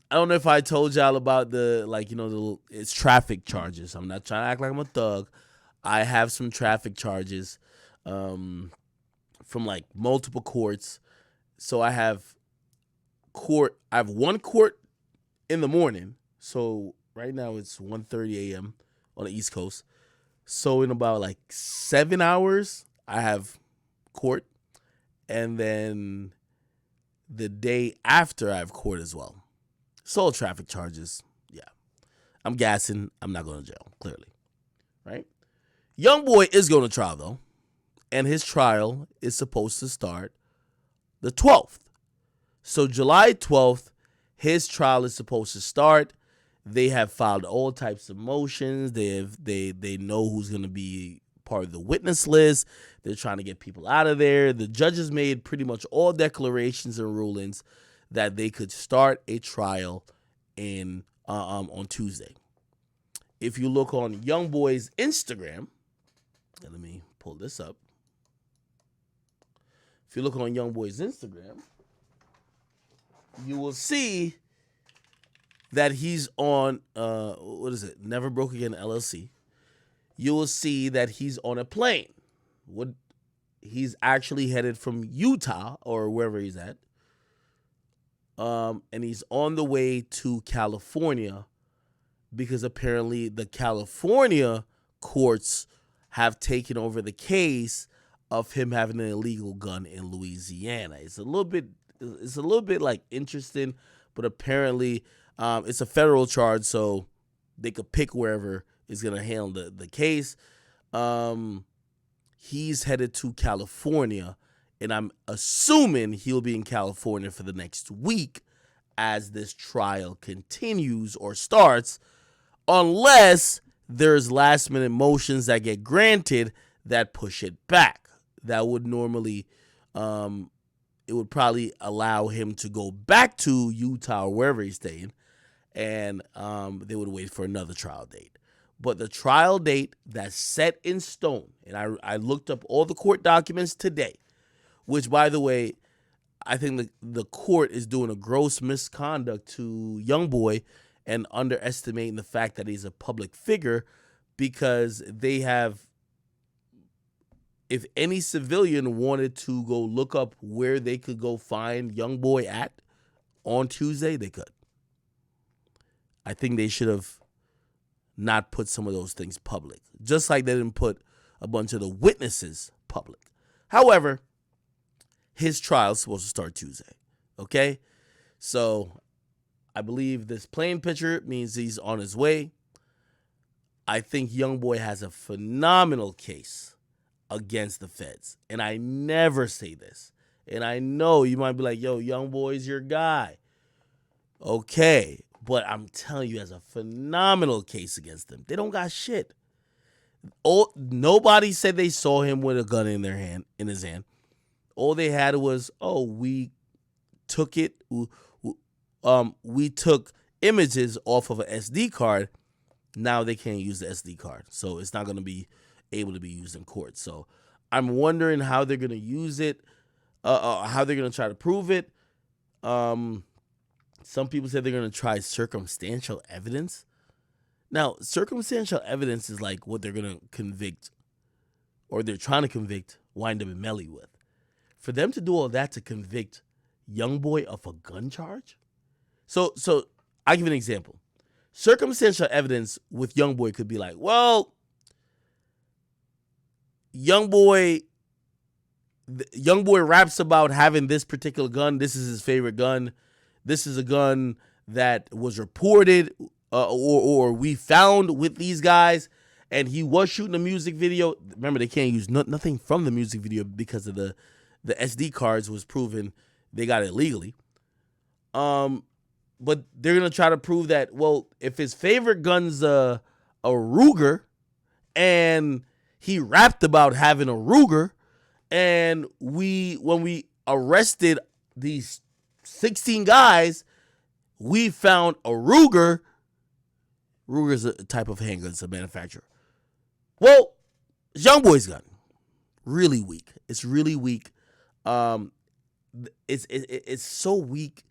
I don't know if I told y'all about it's traffic charges. I'm not trying to act like I'm a thug. I have some traffic charges um, from like multiple courts. So I have one court in the morning. So right now it's 1:30 a.m. on the East Coast. So in about like 7 hours, I have court, and then the day after I have court as well. So traffic charges. Yeah, I'm gassing. I'm not going to jail. Clearly, right? Young boy is going to trial though, and his trial is supposed to start the 12th. So July 12th, his trial is supposed to start. They have filed all types of motions. They know who's going to be part of the witness list. They're trying to get people out of there. The judges made pretty much all declarations and rulings that they could start a trial in on Tuesday. If you look on Youngboy's Instagram, and let me pull this up. If you look on Youngboy's Instagram, you will see that he's on what is it? Never Broke Again LLC. You will see that he's on a plane. He's actually headed from Utah or wherever he's at. And he's on the way to California because apparently the California courts have taken over the case of him having an illegal gun in Louisiana. It's a little bit like interesting, but apparently it's a federal charge, so they could pick wherever is going to handle the case. He's headed to California, and I'm assuming he'll be in California for the next week as this trial continues or starts, unless there's last minute motions that get granted that push it back. That would normally, it would probably allow him to go back to Utah or wherever he's staying, and they would wait for another trial date. But the trial date that's set in stone, and I looked up all the court documents today, which, by the way, I think the court is doing a gross misconduct to Youngboy and underestimating the fact that he's a public figure, because they have, if any civilian wanted to go look up where they could go find Youngboy at on Tuesday, they could. I think they should have not put some of those things public, just like they didn't put a bunch of the witnesses public. However, his trial is supposed to start Tuesday. Okay? So I believe this plane picture means he's on his way. I think Youngboy has a phenomenal case against the feds. And I never say this. And I know you might be like, yo, Youngboy's your guy. Okay. But I'm telling you, he has a phenomenal case against them. They don't got shit. Nobody said they saw him with a gun in his hand. All they had was, oh, we took it. We took images off of an SD card. Now they can't use the SD card, so it's not going to be able to be used in court. So I'm wondering how they're going to use it, how they're going to try to prove it. Some people said they're going to try circumstantial evidence. Now, circumstantial evidence is like what they're going to convict, or they're trying to convict Wind-Up and Melly with. For them to do all that to convict Youngboy of a gun charge? So I'll give you an example. Circumstantial evidence with Youngboy could be like, well, Youngboy raps about having this particular gun. This is his favorite gun. This is a gun that was reported or we found with these guys, and he was shooting a music video. Remember, they can't use nothing from the music video because of the SD cards was proven they got it legally. But they're gonna try to prove that, well, if his favorite gun's a Ruger, and he rapped about having a Ruger, and when we arrested these 16 guys, we found a Ruger. Ruger's a type of handgun, it's a manufacturer. Well, it's Youngboy's gun. Really weak. It's really weak. It's so weak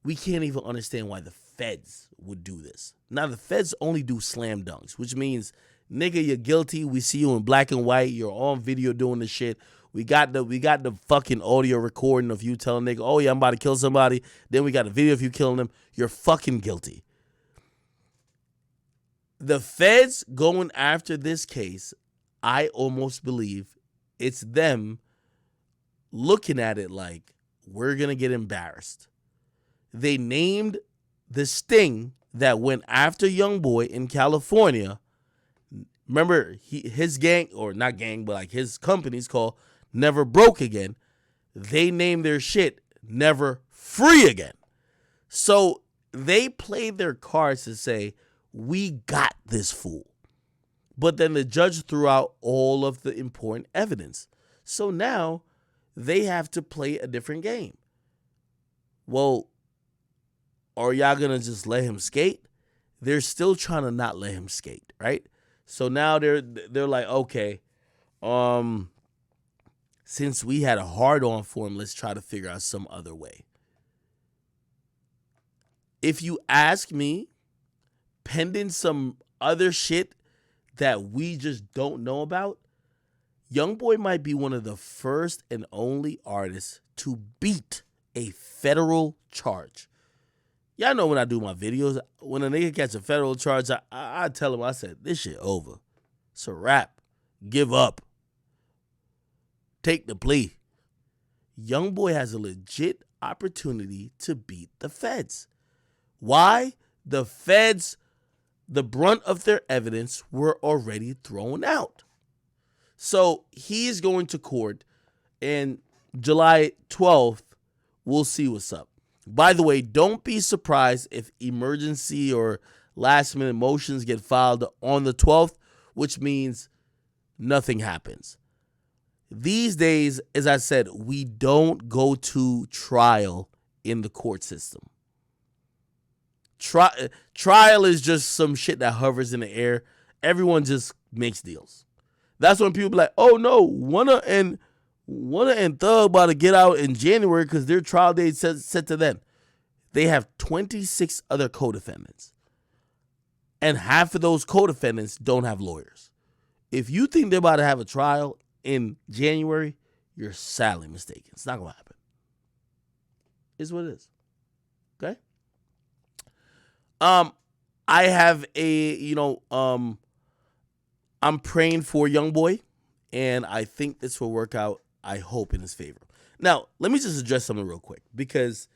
we can't even understand why the feds would do this. Now, the feds only do slam dunks, which means, nigga, you're guilty. We see you in black and white. You're on video doing the shit. We got the fucking audio recording of you telling nigga, oh yeah, I'm about to kill somebody. Then we got a video of you killing them. You're fucking guilty. The feds going after this case, I almost believe it's them looking at it like, we're going to get embarrassed. They named the sting that went after Youngboy in California. Remember, his gang, or not gang, but like his company's called Never Broke Again. They named their shit Never Free Again. So they played their cards to say, we got this fool. But then the judge threw out all of the important evidence. So now they have to play a different game. Well, are y'all going to just let him skate? They're still trying to not let him skate, right? So now they're like, okay, since we had a hard-on for him, let's try to figure out some other way. If you ask me, pending some other shit that we just don't know about, Youngboy might be one of the first and only artists to beat a federal charge. Y'all know when I do my videos, when a nigga catch a federal charge, I tell him, I said, this shit over. It's a wrap. Give up. Take the plea. Youngboy has a legit opportunity to beat the feds. Why? The feds, the brunt of their evidence were already thrown out. So he is going to court, and July 12th, we'll see what's up. By the way, don't be surprised if emergency or last minute motions get filed on the 12th, which means nothing happens. These days, as I said, we don't go to trial in the court system. Trial is just some shit that hovers in the air. Everyone just makes deals. That's when people be like, oh no, Wunna and Thug about to get out in January because their trial date set to then. They have 26 other co-defendants. And half of those co-defendants don't have lawyers. If you think they're about to have a trial in January, you're sadly mistaken. It's not going to happen. It's what it is. Okay? I have I'm praying for Youngboy, and I think this will work out, I hope, in his favor. Now, let me just address something real quick, because